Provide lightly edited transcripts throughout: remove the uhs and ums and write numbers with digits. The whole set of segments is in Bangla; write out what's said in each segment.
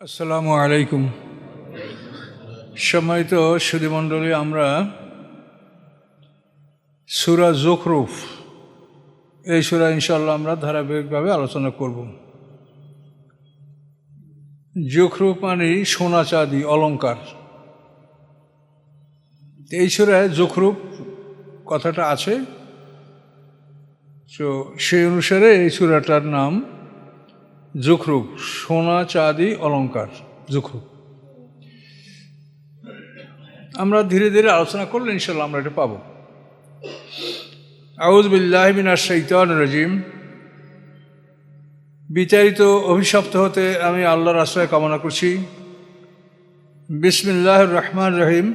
আসসালামু আলাইকুম। সম্মানিত সুধীমণ্ডলী, আমরা সূরা যুখরুফ এই সূরা ইনশাআল্লাহ আমরা ধারাবাহিকভাবে আলোচনা করব। যুখরুফ মানে সোনা চাঁদি অলঙ্কার। এই সূরায় যুখরুফ কথাটা আছে, তো সেই অনুসারে এই সূরাটার নাম যুখরুফ, সোনা চাঁদি অলঙ্কার যুখরুফ। আমরা ধীরে ধীরে আলোচনা করলে ইনশাল্লাহ আমরা এটা পাবো। আউযু বিল্লাহি মিনাশ শাইতানির রাজিম। বিতাড়িত অভিশপ্ত হতে আমি আল্লাহর আশ্রয় কামনা করছি। বিসমিল্লাহির রহমানির রহিম।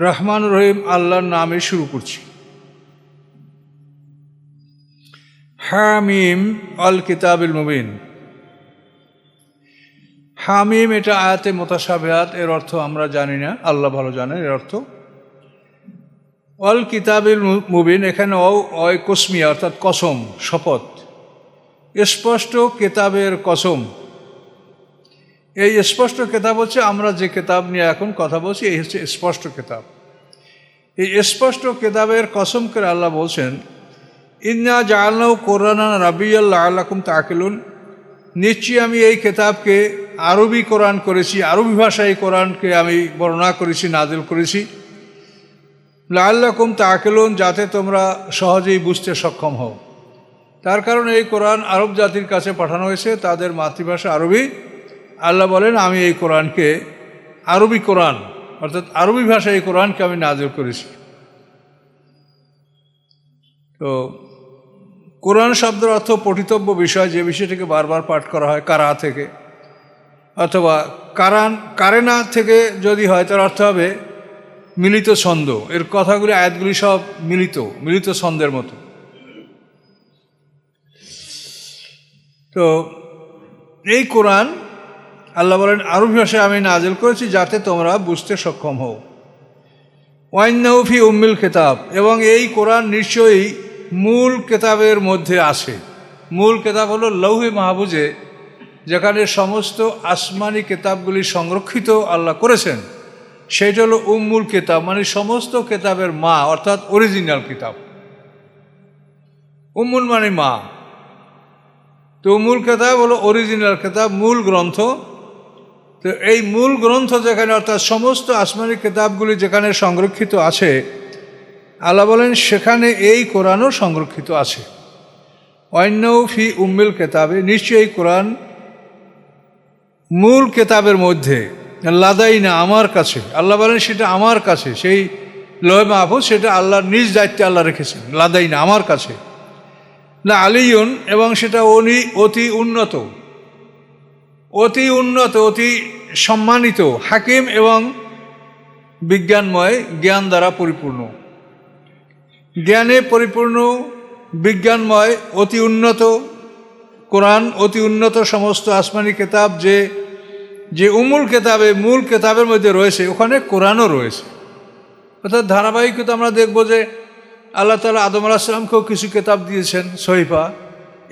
রহমান রহিম আল্লাহর নামে শুরু করছি। হামিম আল কিতাবিল মুবিন। হামিম এটা আয়াতে মুতাশাবিহাত, এর অর্থ আমরা জানি না, আল্লাহ ভালো জানেন এর অর্থ। অল কিতাবিল মুবিন, এখানে অয় কসমিয়া অর্থাৎ কসম, শপথ, স্পষ্ট কেতাবের কসম। এই স্পষ্ট কেতাব হচ্ছে আমরা যে কেতাব নিয়ে এখন কথা বলছি, এই হচ্ছে স্পষ্ট কেতাব। এই স্পষ্ট কেতাবের কসম করে আল্লাহ বলছেন, ইন্না জাআলনাহু কুরআনান আরাবিয়্যান লাআল্লাকুম তা'কিলুন। নিশ্চয়ই আমি এই কেতাবকে আরবি কোরআন করেছি, আরবি ভাষায় এই কোরআনকে আমি বর্ণনা করেছি, নাজিল করেছি। লাআল্লাকুম তা'কিলুন, যাতে তোমরা সহজেই বুঝতে সক্ষম হও। তার কারণে এই কোরআন আরব জাতির কাছে পাঠানো হয়েছে, তাদের মাতৃভাষা আরবি। আল্লাহ বলেন, আমি এই কোরআনকে আরবি কোরআন অর্থাৎ আরবি ভাষায় এই কোরআনকে আমি নাজিল করেছি। তো কোরআন শব্দের অর্থ পঠিতব্য বিষয়, যে বিষয়টিকে বারবার পাঠ করা হয় কারা থেকে, অথবা কারেনা থেকে যদি হয় তার অর্থ হবে মিলিত ছন্দ। এর কথাগুলি, আয়াতগুলি সব মিলিত ছন্দের মতো। তো এই কোরআন আল্লাহ বলেন আরবি ভাষায় আমি নাজিল করেছি যাতে তোমরা বুঝতে সক্ষম হও। ওয়াইন্নাহু ফি উম্মিল কিতাব, এবং এই কোরআন নিশ্চয়ই মূল কেতাবের মধ্যে আছে। মূল কেতাব হলো লৌহে মাহফুজে, যেখানে সমস্ত আসমানি কেতাবগুলি সংরক্ষিত আল্লাহ করেছেন, সেইটা হলো উম্মুল কেতাব, মানে সমস্ত কেতাবের মা, অর্থাৎ অরিজিনাল কিতাব। উম্মুল মানে মা, তো মূল কেতাব হলো অরিজিনাল কেতাব, মূল গ্রন্থ। তো এই মূল গ্রন্থ যেখানে, অর্থাৎ সমস্ত আসমানি কেতাবগুলি যেখানে সংরক্ষিত আছে, আল্লাহ বলেন সেখানে এই কোরআনও সংরক্ষিত আছে। ওয়াইন্নাহু ফি উম্মিল কেতাবে, নিশ্চয়ই কোরআন মূল কেতাবের মধ্যে, লাদাইনা আমার কাছে। আল্লাহ বলেন সেটা আমার কাছে, সেই লৌহে মাহফুজ, সেটা আল্লাহর নিজ দায়িত্বে আল্লাহ রেখেছেন, লাদাইনা আমার কাছে। না আলিয়ুন, এবং সেটা অতি উন্নত, অতি সম্মানিত, হাকিম এবং বিজ্ঞানময়, জ্ঞান দ্বারা পরিপূর্ণ, জ্ঞানে পরিপূর্ণ, বিজ্ঞানময়, অতি উন্নত কোরআন, অতি উন্নত সমস্ত আসমানি কেতাব যে উমুল কেতাবে, মূল কেতাবের মধ্যে রয়েছে, ওখানে কোরআনও রয়েছে। অর্থাৎ ধারাবাহিকতা আমরা দেখব যে আল্লাহ তাআলা আদম আলাইহিস সালামকেও কিছু কেতাব দিয়েছেন, সহিফা।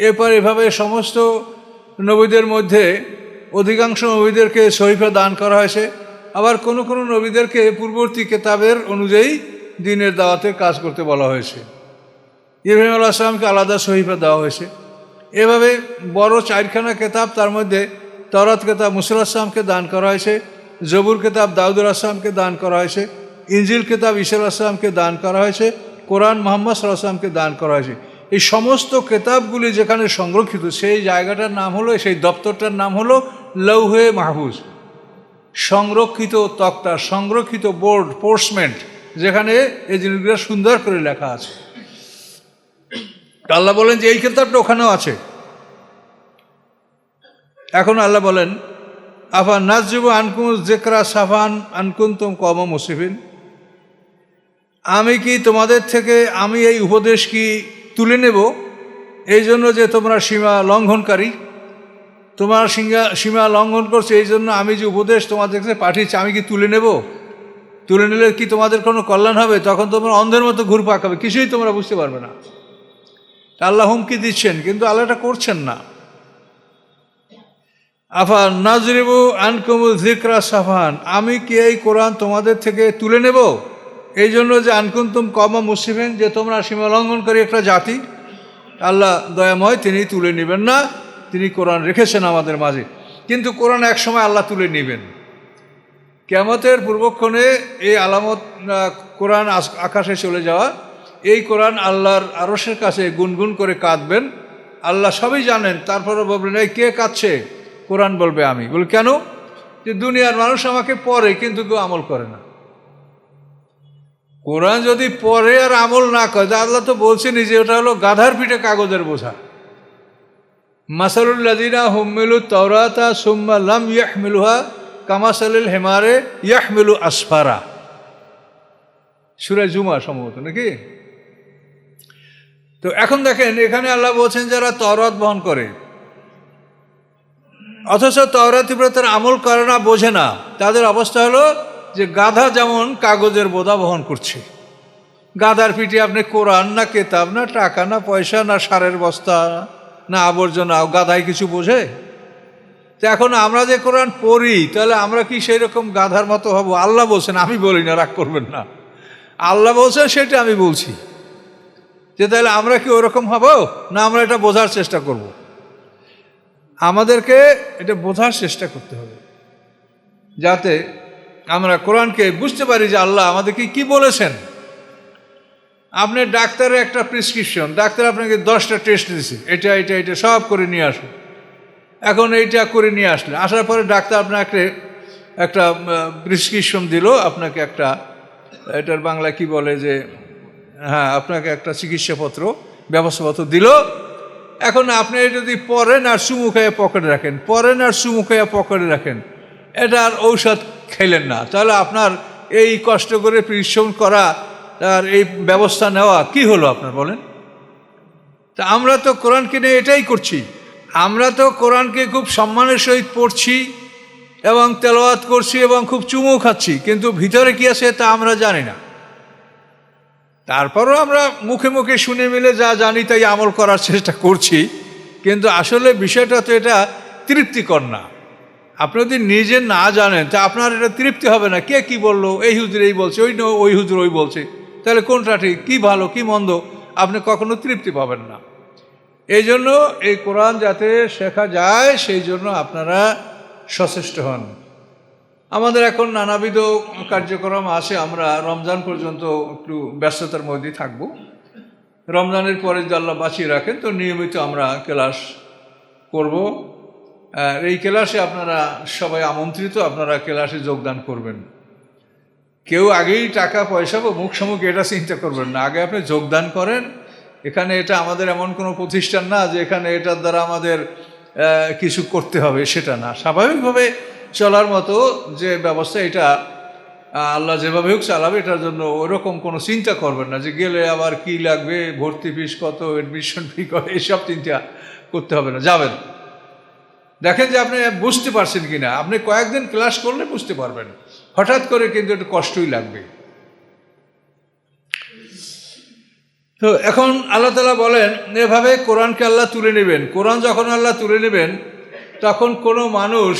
এরপর এভাবে সমস্ত নবীদের মধ্যে অধিকাংশ নবীদেরকে সহিফা দান করা হয়েছে। আবার কোনো কোনো নবীদেরকে পূর্ববর্তী কেতাবের অনুযায়ী দ্বীনের দাওয়াতে কাজ করতে বলা হয়েছে। ইব্রাহিম আলাইহিস সালামকে আলাদা সহিফা দেওয়া হয়েছে। এভাবে বড় 4খানা কেতাব, তার মধ্যে তাওরাত কেতাব মুসা আলাইহিস সালামকে দান করা হয়েছে, জবুর কেতাব দাউদ আলাইহিস সালামকে দান করা হয়েছে, ইনজিল কেতাব ঈসা আলাইহিস সালামকে দান করা হয়েছে, কোরআন মুহাম্মদ সাল্লাল্লাহু আলাইহি ওয়াসাল্লামকে দান করা হয়েছে। এই সমস্ত কেতাবগুলি যেখানে সংরক্ষিত, সেই জায়গাটার নাম হলো, সেই দপ্তরটার নাম হলো লৌহে মাহফুজ, সংরক্ষিত তক্তা, সংরক্ষিত বোর্ড, পোর্সমেন্ট, যেখানে এই জিনিসগুলো সুন্দর করে লেখা আছে। আল্লাহ বলেন যে এই কেতাবটা ওখানেও আছে। এখন আল্লাহ বলেন, আফা নাযিবু আনকুম যিকরা সাফান আনকুনতুম কওমান মুসরিফিন। আমি কি তোমাদের থেকে আমি এই উপদেশ কি তুলে নেব এই জন্য যে তোমরা সীমা লঙ্ঘনকারী, তোমার সীমা লঙ্ঘন করছে, এই জন্য আমি যে উপদেশ তোমাদের কাছে পাঠিয়েছি আমি কি তুলে নেব? তুলে নিলে কি তোমাদের কোনো কল্যাণ হবে? তখন তোমরা অন্ধের মতো ঘুর পাকাবে, কিছুই তোমরা বুঝতে পারবে না। আল্লাহ হুমকি দিচ্ছেন, কিন্তু আল্লাহ এটা করছেন না। আফা নাজরিবু আনকুমুল যিকরা সাফান, আমি কি এই কোরআন তোমাদের থেকে তুলে নেব এই জন্য যে আনকুন্তুম কওমা মুসলিমিন, যে তোমরা সীমা লঙ্ঘনকারী একটা জাতি। আল্লাহ দয়াময়, তিনি তুলে নেবেন না, তিনি কোরআন রেখেছেন আমাদের মাঝে। কিন্তু কোরআন এক সময় আল্লাহ তুলে নেবেন। কিয়ামতের পূর্বক্ষণে এই আলামত, কোরআন আকাশে চলে যাওয়া, এই কোরআন আল্লাহর আরশের কাছে গুনগুন করে কাঁদবেন। আল্লাহ সবই জানেন, তারপরে বলবেন এই কে কাঁদছে? কোরআন বলবে আমি। বল কেন? যে দুনিয়ার মানুষ আমাকে পড়ে কিন্তু কেউ আমল করে না। কোরআন যদি পড়ে আর আমল না করে, আল্লাহ তো বলছেনই যে ওটা হলো গাধার পিঠে কাগজের বোঝা। মাসালুল্লাযিনা হুম্মিলু তাওরাতা সুম্মা লাম ইয়াহমিলুহা কামাসালিল হিমারে ইয়াহমিলু আসফারা, সূরা জুমা সম্ভবত নাকি। তো এখন দেখেন, এখানে আল্লাহ বলছেন যারা তাওরাত বহন করে অথচ তাওরাত ইব্রাতের আমল করে না, বোঝে না, তাদের অবস্থা হলো যে গাধা যেমন কাগজের বোঝা বহন করছে। গাধার পিঠে আপনি কোরআন না কেতাব না টাকা না পয়সা না সারের বস্তা না আবর্জনা, গাধায় কিছু বোঝে? তো এখন আমরা যে কোরআন পড়ি, তাহলে আমরা কি সেই রকম গাধার মতো হব? আল্লাহ বলছেন, আমি বলি না, রাগ করবেন না। আল্লাহ বলছেন সেটা আমি বলছি, যে তাহলে আমরা কি ওরকম হব না? আমরা এটা বোঝার চেষ্টা করব। আমাদেরকে এটা বোঝার চেষ্টা করতে হবে, যাতে আমরা কোরআনকে বুঝতে পারি যে আল্লাহ আমাদেরকে কি বলেছেন। আপনি ডাক্তারের একটা প্রেসক্রিপশন, ডাক্তার আপনাকে 10টা টেস্ট দিয়েছে, এটা এটা এটা সব করে নিয়ে আসুন। এখন এইটা করে নিয়ে আসলে, আসার পরে ডাক্তার আপনাকে একটা প্রেসক্রিপশন দিল, আপনাকে একটা, এটার বাংলা কি বলে যে, হ্যাঁ, আপনাকে একটা চিকিৎসাপত্র ব্যবস্থাপত্র দিল। এখন আপনি যদি পড়েন আর চুমু খাইয়া পকেটে রাখেন, পড়েন আর চুমু খাইয়া পকেটে রাখেন, এটার ঔষধ খেলেন না, তাহলে আপনার এই কষ্ট করে পরিশ্রম করা আর এই ব্যবস্থা নেওয়া কি হলো আপনার বলেন? তা আমরা তো কোরআনকে নিয়ে এটাই করছি। আমরা তো কোরআনকে খুব সম্মানের সহিত পড়ছি এবং তেলাওয়াত করছি এবং খুব চুমু খাচ্ছি, কিন্তু ভিতরে কি আছে তা আমরা জানি না। তারপরও আমরা মুখে মুখে শুনে মিলে যা জানি তাই আমল করার চেষ্টা করছি, কিন্তু আসলে বিষয়টা তো এটা তৃপ্তিকর না। আপনি যদি নিজে না জানেন তা আপনার এটা তৃপ্তি হবে না। কে কি বললো, এই হুজুর এই বলছে, ওই হুজুর ওই বলছে, তাহলে কোনটা ঠিক, কি ভালো কি মন্দ, আপনি কখনো তৃপ্তি পাবেন না। এই জন্য এই কোরআন যাতে শেখা যায় সেই জন্য আপনারা সচেষ্ট হন। আমাদের এখন নানাবিধ কার্যক্রম আছে, আমরা রমজান পর্যন্ত একটু ব্যস্ততার মধ্যে থাকব। রমজানের পরে যদি আল্লাহ বাঁচিয়ে রাখেন তো নিয়মিত আমরা ক্লাস করব। এই ক্লাসে আপনারা সবাই আমন্ত্রিত, আপনারা ক্লাসে যোগদান করবেন। কেউ আগেই টাকা পয়সা বা মুখ সম্মুখ এটা চিন্তা করবেন না, আগে আপনি যোগদান করেন। এখানে এটা আমাদের এমন কোনো প্রতিষ্ঠান না যে এখানে এটার দ্বারা আমাদের কিছু করতে হবে, সেটা না। স্বাভাবিকভাবে চলার মতো যে ব্যবস্থা, এটা আল্লাহ যেভাবে হোক চালাবে, এটার জন্য ওরকম কোনো চিন্তা করবেন না যে গেলে আবার কি লাগবে, ভর্তি ফিস কত, অ্যাডমিশন ফি কত, এসব চিন্তা করতে হবে না। যাবেন, দেখেন যে আপনি বুঝতে পারছেন কি না। আপনি কয়েকদিন ক্লাস করলে বুঝতে পারবেন, হঠাৎ করে কিন্তু একটু কষ্টই লাগবে। তো এখন আল্লাহ তাআলা বলেন এভাবে কোরআনকে আল্লাহ তুলে নেবেন। কোরআন যখন আল্লাহ তুলে নেবেন তখন কোনো মানুষ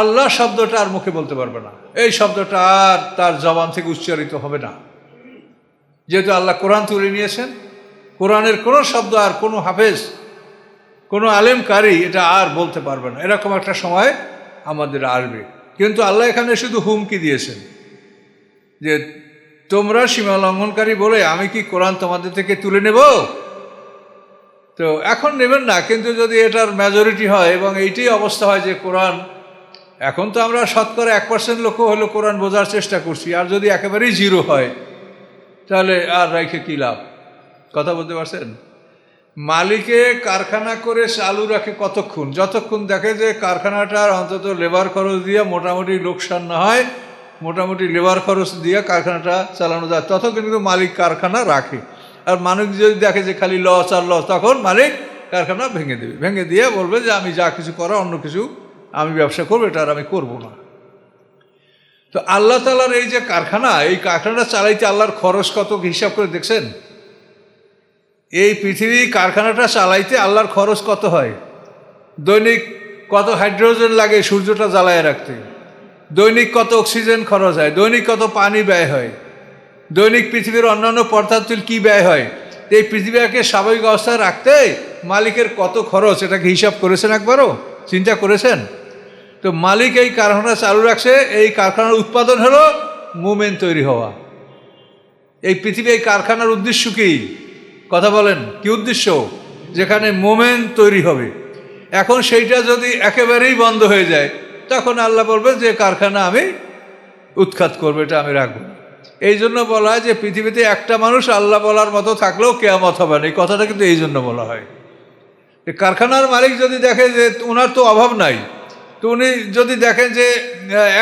আল্লাহ শব্দটা আর মুখে বলতে পারবে না, এই শব্দটা আর তার জবান থেকে উচ্চারিত হবে না। যেহেতু আল্লাহ কোরআন তুলে নিয়েছেন, কোরআনের কোনো শব্দ আর কোনো হাফেজ, কোনো আলেমকারী এটা আর বলতে পারবে না। এরকম একটা সময় আমাদের আসবে। কিন্তু আল্লাহ এখানে শুধু হুমকি দিয়েছেন যে তোমরা সীমা লঙ্ঘনকারী বলে আমি কি কোরআন তোমাদের থেকে তুলে নেব? তো এখন নেবেন না, কিন্তু যদি এটার মেজরিটি হয় এবং এইটাই অবস্থা হয় যে কোরআন, এখন তো আমরা শতকরা 1% লোক হলো কোরআন বোঝার চেষ্টা করছি, আর যদি একেবারেই জিরো হয় তাহলে আর রাইখে কী লাভ? কথা বলতে পারছেন? মালিকে কারখানা করে চালু রাখে কতক্ষণ? যতক্ষণ দেখে যে কারখানাটার অন্তত লেবার খরচ দিয়ে মোটামুটি লোকসান না হয়, মোটামুটি লেবার খরচ দিয়ে কারখানাটা চালানো যায়, ততক্ষণ কিন্তু মালিক কারখানা রাখে। আর মানুষ যদি দেখে যে খালি লস আর লস, তখন মালিক কারখানা ভেঙে দেবে, ভেঙে দিয়ে বলবে যে আমি যা কিছু করা অন্য কিছু আমি ব্যবসা করবো, এটা আর আমি করবো না। তো আল্লাহ তাআলার এই যে কারখানা, এই কারখানাটা চালাইতে আল্লাহর খরচ কত হিসাব করে দেখছেন? এই পৃথিবী কারখানাটা চালাইতে আল্লাহর খরচ কত হয়? দৈনিক কত হাইড্রোজেন লাগে সূর্যটা জ্বালায় রাখতে, দৈনিক কত অক্সিজেন খরচ হয়, দৈনিক কত পানি ব্যয় হয়, দৈনিক পৃথিবীর অন্যান্য পদার্থের কী ব্যয় হয়, এই পৃথিবীকে স্বাভাবিক অবস্থায় রাখতে মালিকের কত খরচ, এটাকে হিসাব করেছেন একবারও? চিন্তা করেছেন? তো মালিক এই কারখানা চালু রাখছে, এই কারখানার উৎপাদন হলো মোমেন তৈরি হওয়া। এই পৃথিবী এই কারখানার উদ্দেশ্য কি? কথা বলেন, কি উদ্দেশ্য? যেখানে মোমেন তৈরি হবে। এখন সেইটা যদি একেবারেই বন্ধ হয়ে যায়, তখন আল্লাহ বলবেন যে কারখানা আমি উৎখাত করবো, এটা আমি রাখবো। এই জন্য বলা হয় যে পৃথিবীতে একটা মানুষ আল্লাহ বলার মতো থাকলেও কেয়ামত হবে না, এই কথাটা কিন্তু এই জন্য বলা হয়। কারখানার মালিক যদি দেখে যে ওনার তো অভাব নাই, তো উনি যদি দেখেন যে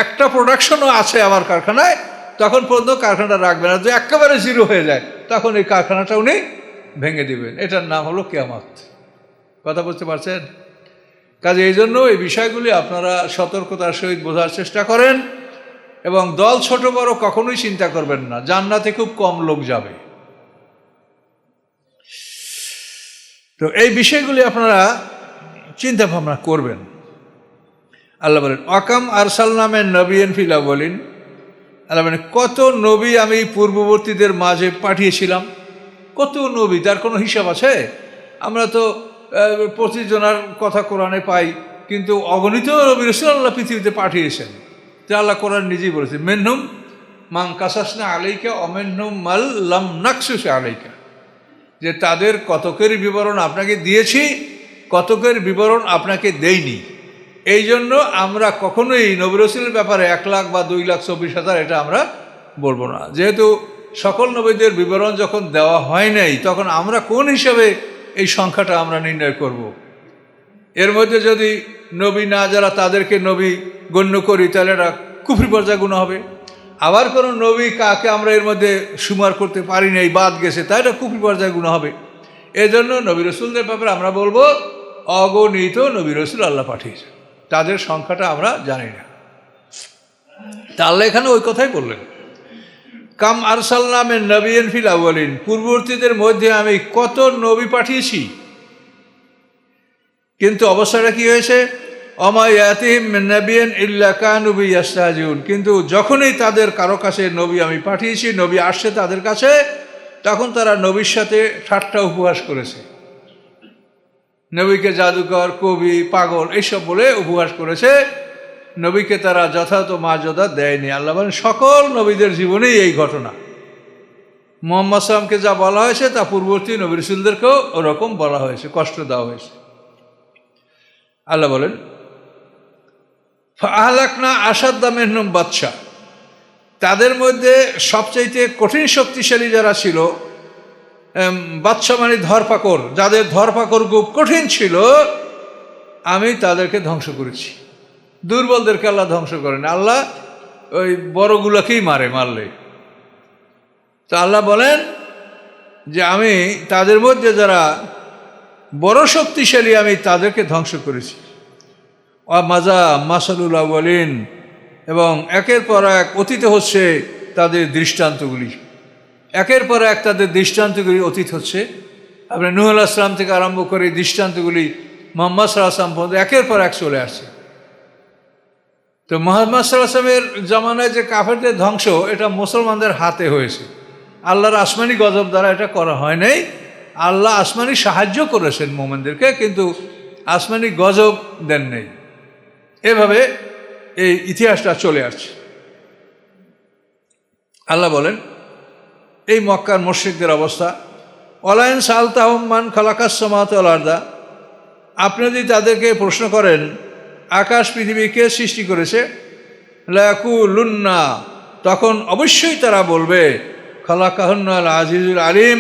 একটা প্রোডাকশনও আছে আমার কারখানায়, তখন পর্যন্ত কারখানাটা রাখবে না। যদি একেবারে জিরো হয়ে যায়, তখন এই কারখানাটা উনি ভেঙে দিবেন। এটার নাম হলো কিয়ামত। কথা বুঝতে পারছেন? কাজে এই জন্য এই বিষয়গুলি আপনারা সতর্কতার সহিত বোঝার চেষ্টা করেন, এবং দল ছোট বড় কখনোই চিন্তা করবেন না। জান্নাতে খুব কম লোক যাবে। তো এই বিষয়গুলি আপনারা চিন্তা ভাবনা করবেন। আল্লাহ বলেন অকাম আরসাল নামের নবীন ফিলা বলেন, আল্লাহ বলেন কত নবী আমি পূর্ববর্তীদের মাঝে পাঠিয়েছিলাম। কত নবী, তার কোনো হিসাব আছে? আমরা তো 25 জনের কথা কোরআনে পাই, কিন্তু অগণিত নবী রাসূল আল্লাহ পৃথিবীতে পাঠিয়েছেন। তা আল্লাহ কোরআন নিজেই বলেছে মিনহুম মান কাসাসনা আলাইকা অমিনহুম মাল লাম নাকসুস আলাইকা, যে তাদের কতকের বিবরণ আপনাকে দিয়েছি, কতকের বিবরণ আপনাকে দেইনি। এই জন্য আমরা কখনোই নবী রাসূলের ব্যাপারে 1 লাখ বা 2,24,000 এটা আমরা বলবো না। যেহেতু সকল নবীদের বিবরণ যখন দেওয়া হয় নাই, তখন আমরা কোন হিসাবে এই সংখ্যাটা আমরা নির্ণয় করব? এর মধ্যে যদি নবী না যারা তাদেরকে নবী গণ্য করি, তাহলে এটা কুফরি পর্যায়ে গুনাহ হবে। আবার কোনো নবী কাকে আমরা এর মধ্যে সুমার করতে পারি নাই, বাদ গেছে, তাই এটা কুফরি পর্যায়ে গুনাহ হবে। এজন্য নবী রাসূলদের ব্যাপারে আমরা বলবো অগণিত নবী রাসূল আল্লাহ পাঠিয়েছে, তাদের সংখ্যাটা আমরা জানি না। তা আল্লাহ এখানে ওই কথাই বললেন কাম আরসালনা মিন নবিয়্যিন ফিল আউয়ালিন, পূর্ববর্তীদের মধ্যে আমি কত নবী পাঠিয়েছি। কিন্তু অবস্থাটা কি হয়েছে? ওমা ইয়াতিহিম মিন নাবিয়্যিন ইল্লা কানু বিহি ইস্তাহজিউন, কিন্তু যখনই তাদের কারো কাছে নবী আমি পাঠিয়েছি, নবী আসছে তাদের কাছে, তখন তারা নবীর সাথে ঠাট্টা উপহাস করেছে। নবীকে জাদুকর, কবি, পাগল এইসব বলে উপহাস করেছে। নবীকে তারা যথাযথ মর্যাদা দেয়নি। আল্লাহ বলেন সকল নবীদের জীবনেই এই ঘটনা। মুহাম্মদ সাল্লামকে যা বলা হয়েছে তা পূর্ববর্তী নবী রাসূলদেরকেও ওরকম বলা হয়েছে, কষ্ট দেওয়া হয়েছে। আল্লাহ বলেন ফাআহলাকনা আশাদ্দা মিনহুম বাতশা, তাদের মধ্যে সবচাইতে কঠিন শক্তিশালী যারা ছিল, বাদশা মানে ধরপাকড়, যাদের ধরপাকড় খুব কঠিন ছিল, আমি তাদেরকে ধ্বংস করেছি। দুর্বলদেরকে আল্লাহ ধ্বংস করেন, আল্লাহ ওই বড়গুলোকেই মারলে। তো আল্লাহ বলেন যে আমি তাদের মধ্যে যারা বড় শক্তিশালী, আমি তাদেরকে ধ্বংস করেছি। মাজা মাসালুল আউয়ালিন, এবং একের পর এক অতীত হচ্ছে তাদের দৃষ্টান্তগুলি, একের পর এক তাদের দৃষ্টান্তগুলি অতীত হচ্ছে। আপনার নূহ আলাইহিস সালাম থেকে আরম্ভ করে দৃষ্টান্তগুলি মুহাম্মদ সাল্লাল্লাহু আলাইহি ওয়াসাল্লাম পর্যন্ত একের পর এক চলে আসছে। তো মুহাম্মদ সাল্লাল্লাহু আলাইহি ওয়াসাল্লামের জামানায় যে কাফেরদের ধ্বংস, এটা মুসলমানদের হাতে হয়েছে। আল্লাহর আসমানি গজব দ্বারা এটা করা হয় নাই। আল্লাহ আসমানি সাহায্য করেছেন মুমিনদেরকে, কিন্তু আসমানি গজব দেন নেই। এভাবে এই ইতিহাসটা চলে আসছে। আল্লাহ বলেন এই মক্কার মুশরিকদের অবস্থা, ওয়ালাইন সালতাহুম মান খালাকাস সামাওয়াতি ওয়াল আরদা, আপনি যদি তাদেরকে প্রশ্ন করেন আকাশ পৃথিবী কে সৃষ্টি করেছে, লায়াকুলুন্না, তখন অবশ্যই তারা বলবে খালাকাহুন্নাল আজিজুল আলিম,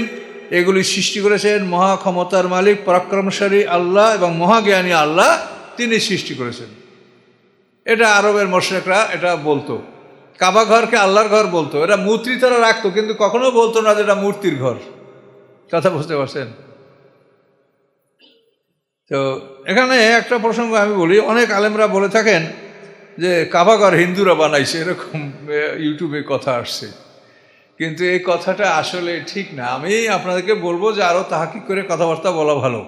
এগুলি সৃষ্টি করেছেন মহা ক্ষমতার মালিক পরাক্রমশালী আল্লাহ এবং মহাজ্ঞানী আল্লাহ, তিনি সৃষ্টি করেছেন। এটা আরবের মুশরিকরা এটা বলতো, কাবা ঘরকে আল্লাহর ঘর বলতো। এটা মূর্তি তারা রাখতো, কিন্তু কখনো বলতো না যে এটা মূর্তির ঘর। কথা বুঝতে পারছেন? তো এখানে একটা প্রসঙ্গ আমি বলি, অনেক আলেমরা বলে থাকেন যে কাবা ঘর হিন্দুরা বানাইছে, এরকম ইউটিউবে কথা আসছে, কিন্তু এই কথাটা আসলে ঠিক না। আমি আপনাদেরকে বলবো যে আরও তাহাকিক করে কথাবার্তা বলা ভালো।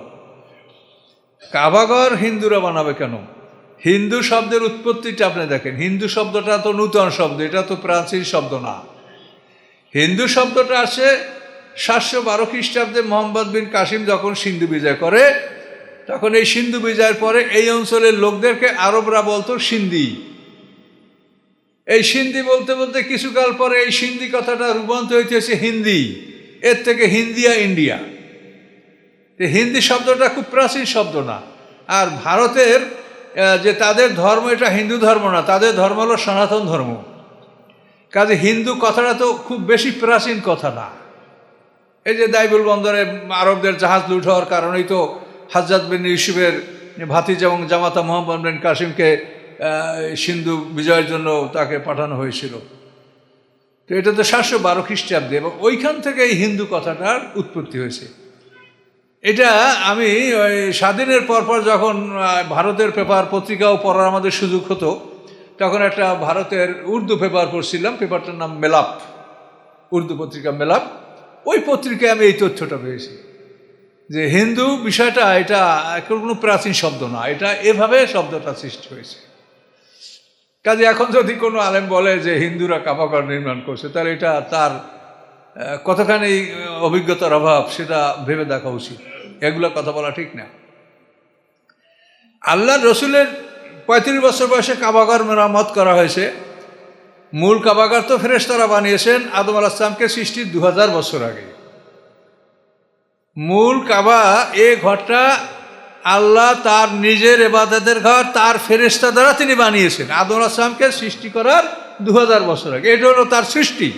কাবা ঘর হিন্দুরা বানাবে কেন? হিন্দু শব্দের উৎপত্তিটা আপনি দেখেন, হিন্দু শব্দটা তো নূতন শব্দ, এটা তো প্রাচীন শব্দ না। হিন্দু শব্দটা আসে 712 খ্রিস্টাব্দে মোহাম্মদ বিন কাসিম যখন সিন্ধু বিজয় করে, তখন এই সিন্ধু বিজয়ের পরে এই অঞ্চলের লোকদেরকে আরবরা বলতো সিন্ধি। এই সিন্ধি বলতে বলতে কিছুকাল পরে এই সিন্ধি কথাটা রূপান্তর হইতেছে হিন্দি, এর থেকে হিন্দিয়া ইন্ডিয়া। হিন্দি শব্দটা খুব প্রাচীন শব্দ না। আর ভারতের যে তাদের ধর্ম, এটা হিন্দু ধর্ম না, তাদের ধর্ম হলো সনাতন ধর্ম। কাজে হিন্দু কথাটা তো খুব বেশি প্রাচীন কথা না। এই যে দাইবুল বন্দরে আরবদের জাহাজ লুট হওয়ার কারণেই তো হাজ্জাজ বিন ইউসুফের ভাতিজা এবং জামাতা মোহাম্মদ বিন কাসিমকে সিন্ধু বিজয়ের জন্য তাকে পাঠানো হয়েছিল। তো এটা তো 712 খ্রিস্টাব্দে, এবং ওইখান থেকে এই হিন্দু কথাটার উৎপত্তি হয়েছে। এটা আমি ওই স্বাধীনের পরপর যখন ভারতের পেপার পত্রিকাও পড়ার আমাদের সুযোগ হতো, তখন একটা ভারতের উর্দু পেপার পড়ছিলাম, পেপারটার নাম মেলাপ, উর্দু পত্রিকা মেলাপ। ওই পত্রিকায় আমি এই তথ্যটা পেয়েছি যে হিন্দু বিষয়টা এটা কোনো প্রাচীন শব্দ না, এটা এভাবে শব্দটা সৃষ্টি হয়েছে। কাজে এখন যদি কোনো আলেম বলে যে হিন্দুরা কাবাঘর নির্মাণ করছে, তাহলে এটা তার কতখানি অভিজ্ঞতার অভাব সেটা ভেবে দেখা উচিত। এগুলো কথা বলা ঠিক না। আল্লাহ রসুলের 35 বছর বয়সে কাবাঘর মেরামত করা হয়েছে। মূল কাবাঘর তো ফেরেশতারা বানিয়েছেন আদম আলাইহিস সালামকে সৃষ্টির 2000 বছর আগে। মূল কাবা এ ঘরটা আল্লাহ তার নিজের ইবাদতের ঘর, তার ফেরেশতা দ্বারা তিনি বানিয়েছেন আদম আলাইহিস সালামকে সৃষ্টি করার 2000 বছর আগে। এটা হলো তার সৃষ্টি।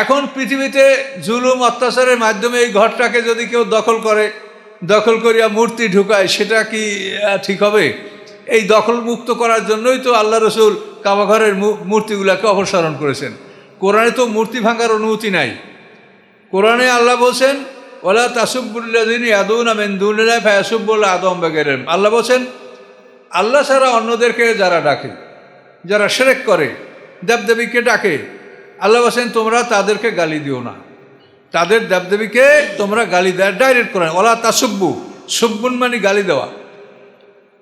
এখন পৃথিবীতে জুলুম অত্যাচারের মাধ্যমে এই ঘরটাকে যদি কেউ দখল করিয়া মূর্তি ঢুকায়, সেটা কি ঠিক হবে? এই দখল মুক্ত করার জন্যই তো আল্লাহ রসুল কাবাঘরের মূর্তিগুলোকে অপসারণ করেছেন। কোরআনে তো মূর্তি ভাঙার অনুমতি নাই। কোরআনে আল্লাহ বলছেন ওয়ালা তাসুব্বুল্লাযিনা ইয়াদুনা মিন দুনিল্লাহি ফায়াসুব্বুল আদম বাগেরেন। আল্লাহ বলছেন আল্লাহ ছাড়া অন্যদেরকে যারা ডাকে, যারা শিরক করে, দেবদেবীকে ডাকে, আল্লাহ বলছেন তোমরা তাদেরকে গালি দিও না, তাদের দেবদেবীকে তোমরা গালি দেয়। ডাইরেক্ট করেন ওলা তাসুব্বু, সুব্বুন মানে গালি দেওয়া।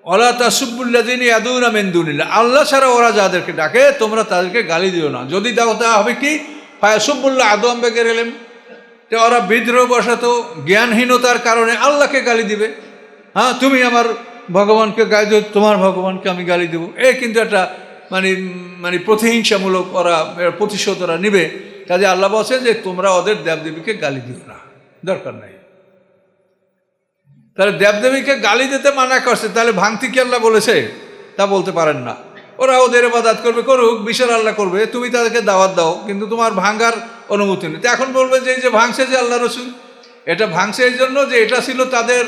ওলা তাসুব্বুল্লাযিনা ইয়াদুনা মিন দুনিল্লাহ, আল্লাহ ছাড়া ওরা যাদেরকে ডাকে তোমরা তাদেরকে গালি দিও না। যদি দাও তা হবে কি ফায়াসুব্বুল আদম বাগেরেন, তো ওরা বিদ্রোহবশত জ্ঞানহীনতার কারণে আল্লাহকে গালি দিবে। হ্যাঁ, তুমি আমার ভগবানকে গালি দিও, তোমার ভগবানকে আমি গালি দেবো। কিন্তু একটা মানে প্রতিহিংসামূলক ওরা প্রতিশোধ ওরা নিবে। কাজে আল্লাহ বলছেন যে তোমরা ওদের দেবদেবীকে গালি দিও না, দরকার নাই। তাহলে দেবদেবীকে গালি দিতে মানা করছে, তাহলে ভাঙতি কি আল্লাহ বলেছে? তা বলতে পারেন না। ওরা ওদের ইবাদত করবে, করুক, বিচার আল্লাহ করবে, তুমি তাদেরকে দাওয়াত দাও, কিন্তু তোমার ভাঙার অনুমতি নেই। তো এখন বলবে যে এই যে ভাঙছে যে আল্লাহ রসুল, এটা ভাঙছে এই জন্য যে এটা ছিল তাদের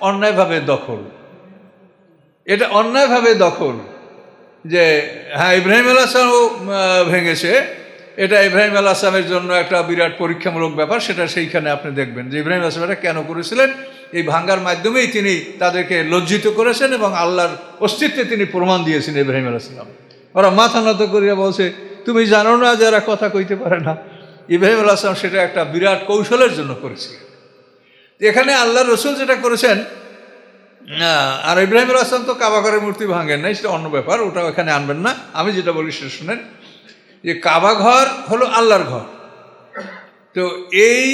অন্যায়ভাবে দখল। এটা অন্যায়ভাবে দখল, যে হ্যাঁ ইব্রাহিম আলাইহিস সালামও ভেঙেছে। এটা ইব্রাহিম আলাইহিস সালামের জন্য একটা বিরাট পরীক্ষামূলক ব্যাপার। সেটা সেইখানে আপনি দেখবেন যে ইব্রাহিম আলাইহিস সালাম এটা কেন করেছিলেন। এই ভাঙ্গার মাধ্যমেই তিনি তাদেরকে লজ্জিত করেছেন এবং আল্লাহর অস্তিত্বে তিনি প্রমাণ দিয়েছেন ইব্রাহিম আলাইহিস সালাম। ওরা মাথা নত করিয়া বলছে তুমি জানো না যে এরা কথা কইতে পারে না। ইব্রাহিম আলাইহিস সালাম সেটা একটা বিরাট কৌশলের জন্য করেছিলেন। এখানে আল্লাহ রসুল যেটা করেছেন, আর ইব্রাহিম আলাইহিস সালাম তো কাবাঘরের মূর্তি ভাঙেন নাই, সেটা অন্য ব্যাপার, ওটা এখানে আনবেন না। আমি যেটা বলি সেটা শুনেন, যে কাবাঘর হলো আল্লাহর ঘর। তো এই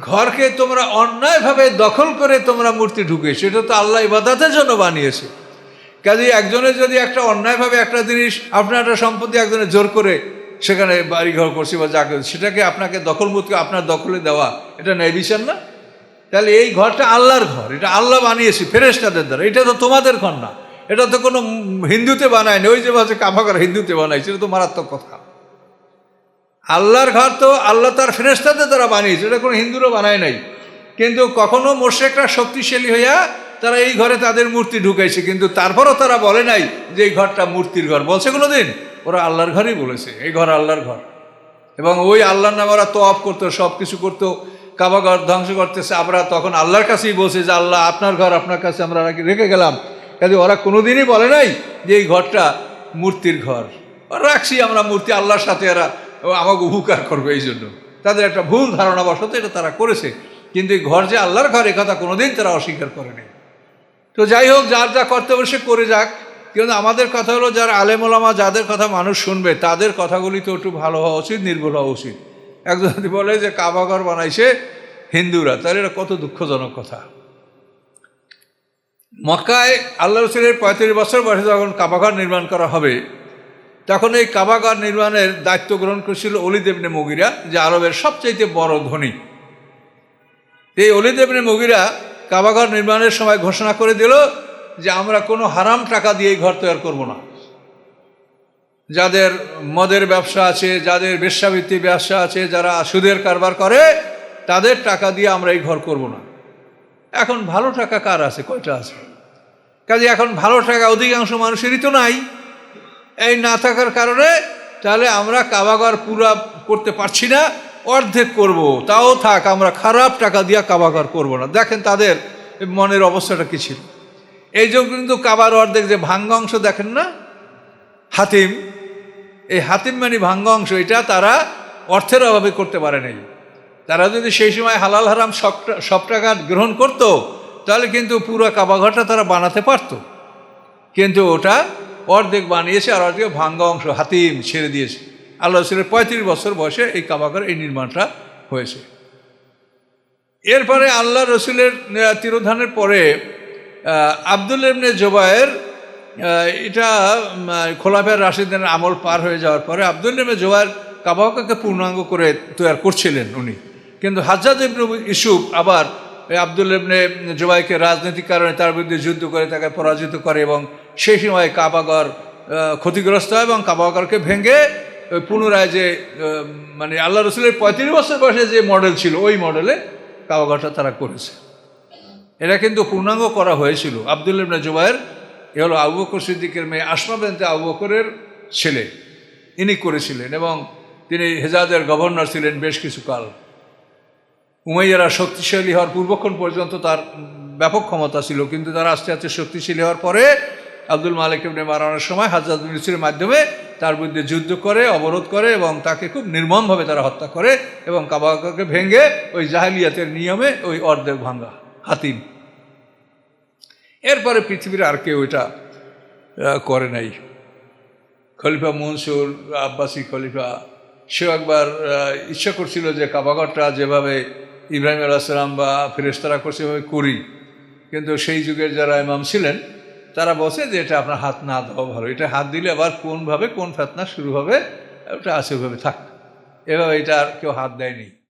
ঘরকে তোমরা অন্যায়ভাবে দখল করে তোমরা মূর্তি ঢুকেছো, এটা তো আল্লাহ ইবাদতের জন্য বানিয়েছে। কাজে একজনের যদি একটা অন্যায়ভাবে একটা জিনিস, আপনার একটা সম্পত্তি একজনের জোর করে সেখানে বাড়িঘর করছে বা যা করছে, সেটাকে আপনাকে দখলমুক্ত আপনার দখলে দেওয়া, এটা ন্যায় বিচার না? তাহলে এই ঘরটা আল্লাহর ঘর, এটা আল্লাহ বানিয়েছে ফেরেশতাদের দ্বারা, এটা তো তোমাদের ঘর না। এটা তো কোনো হিন্দুতে বানায়নি, ওই যে বলছে কাবাঘর হিন্দুতে বানাইছে, এটা তো মারাত্মক কথা। আল্লাহর ঘর তো আল্লাহ তার ফেরেশতাদের দ্বারা বানিয়েছে, এটা কোনো হিন্দুরও বানায় নাই। কিন্তু কখনো মুশরিকরা শক্তিশালী হইয়া তারা এই ঘরে তাদের মূর্তি ঢুকাইছে, কিন্তু তারপরও তারা বলে নাই যে এই ঘরটা মূর্তির ঘর। বলছে কোনোদিন? ওরা আল্লাহর ঘরই বলেছে, এই ঘর আল্লাহর ঘর। এবং ওই আল্লাহর নামে ওরা তোয়াফ করতো, সব কিছু করতো, কাবাঘর ধ্বংস করতেছে। আমরা তখন আল্লাহর কাছেই বলছে যে আল্লাহ আপনার ঘর আপনার কাছে আমরা রেখে গেলাম। কাজে ওরা কোনোদিনই বলে নাই যে এই ঘরটা মূর্তির ঘর। রাখছি আমরা মূর্তি, আল্লাহর সাথে এরা আমাকে উপকার করবে, এই জন্য তাদের একটা ভুল ধারণা বশত এটা তারা করেছে। কিন্তু এই ঘর যে আল্লাহর ঘর, এ কথা কোনোদিন তারা অস্বীকার করেনি। তো যাই হোক, যার যা কর্তব্য সে করে যাক, কিন্তু আমাদের কথা হলো যারা আলেম ওলামা, যাদের কথা মানুষ শুনবে, তাদের কথাগুলি তো একটু ভালো হওয়া উচিত, নির্ভুল হওয়া উচিত। একজন যদি বলে যে কাবাঘর বানাইছে হিন্দুরা, তাহলে এটা কত দুঃখজনক কথা। মক্কায় আল্লাহ রসুলের 35 বছর বয়সে যখন কাবাঘর নির্মাণ করা হবে, তখন এই কাবাঘর নির্মাণের দায়িত্ব গ্রহণ করেছিল ওলীদ ইবনে মুগিরা, যে আরবের সবচাইতে বড় ধনী। এই ওলীদ ইবনে মুগিরা কাবাঘর নির্মাণের সময় ঘোষণা করে দিল যে আমরা কোনো হারাম টাকা দিয়ে এই ঘর তৈরি করব না। যাদের মদের ব্যবসা আছে, যাদের বেশ্যাবৃত্তি ব্যবসা আছে, যারা সুদের কারবার করে, তাদের টাকা দিয়ে আমরা এই ঘর করব না। এখন ভালো টাকা কার আছে? কয়টা আছে? কাজে এখন ভালো টাকা অধিকাংশ মানুষেরই তো নাই। এই না থাকার কারণে তাহলে আমরা কাবাঘর পুরা করতে পারছি না, অর্ধেক করব, তাও থাক, আমরা খারাপ টাকা দিয়ে কাবাঘর করব না। দেখেন তাদের মনের অবস্থাটা কী ছিল। এই জন্য কিন্তু কাবার অর্ধেক যে ভাঙ্গা অংশ দেখেন না, হাতিম, এই হাতিম মানে ভাঙ্গা অংশ, এটা তারা অর্থের অভাবে করতে পারে নাই। তারা যদি সেই সময় হালাল হারাম সব টাকা গ্রহণ করত, তাহলে কিন্তু পুরো কাবাঘরটা তারা বানাতে পারত। কিন্তু ওটা অর্ধেক বানিয়েছে, আর অর্ধেক ভাঙ্গা অংশ হাতিম ছেড়ে দিয়েছে। আল্লাহ রসুলের 35 বছর বয়সে এই কাবাঘর এই নির্মাণটা হয়েছে। এরপরে আল্লাহ রসুলের তিরোধানের পরে আব্দুল্লাহ ইবনে জুবায়ের, এটা খোলাফায়ে রাশিদিনের আমল পার হয়ে যাওয়ার পরে আব্দুল্লাহ ইবনে জুবায়ের কাবাকে পূর্ণাঙ্গ করে তৈরি করছিলেন উনি। কিন্তু হাজ্জাজ ইবনে ইউসুফ আবার আব্দুল্লাহ ইবনে জুবায়েরকে রাজনৈতিক কারণে তার বিরুদ্ধে যুদ্ধ করে তাকে পরাজিত করে, এবং সেই সময় কাবাঘর ক্ষতিগ্রস্ত হয় এবং কাবাঘরকে ভেঙে পুনরায় যে মানে আল্লাহ রসুলের 35 বছর বয়সে যে মডেল ছিল, ওই মডেলে কাবাঘরটা তারা করেছে। এটা কিন্তু পূর্ণাঙ্গ করা হয়েছিল। আব্দুল্লাহ ইবনে জুবায়ের এ হলো আবু বকর সিদ্দিকের মেয়ে আসমা বিনতে আবু বকরের ছেলে, ইনি করেছিলেন, এবং তিনি হেজাজের গভর্নর ছিলেন বেশ কিছু কাল। উমাইয়ারা শক্তিশালী হওয়ার পূর্বক্ষণ পর্যন্ত তার ব্যাপক ক্ষমতা ছিল, কিন্তু তারা আস্তে আস্তে শক্তিশালী হওয়ার পরে আব্দুল মালিক ইবনে মারওয়ানের সময় হাজ্জাজ বিন ইউসুফের মাধ্যমে তার বিরুদ্ধে যুদ্ধ করে, অবরোধ করে, এবং তাকে খুব নির্মমভাবে তারা হত্যা করে, এবং কাবাকে ভেঙে ওই জাহেলিয়াতের নিয়মে ওই অর্ধেক ভাঙ্গা হাতিম। এরপরে পৃথিবীর আর কেউ এটা করে নাই। খলিফা মনসুর, আব্বাসী খলিফা, সেও একবার ইচ্ছা করছিল যে কাবাঘরটা যেভাবে ইব্রাহিম আলাইহিস সালাম বা ফেরেশতারা করছে সেভাবে করি, কিন্তু সেই যুগের যারা ইমাম ছিলেন তারা বলছে যে এটা আপনার হাত না দেওয়া ভালো, এটা হাত দিলে আবার কোনভাবে কোন ফিতনা শুরু হবে, ওটা আছে ওইভাবে থাক। এভাবে এটা আর কেউ হাত দেয়নি।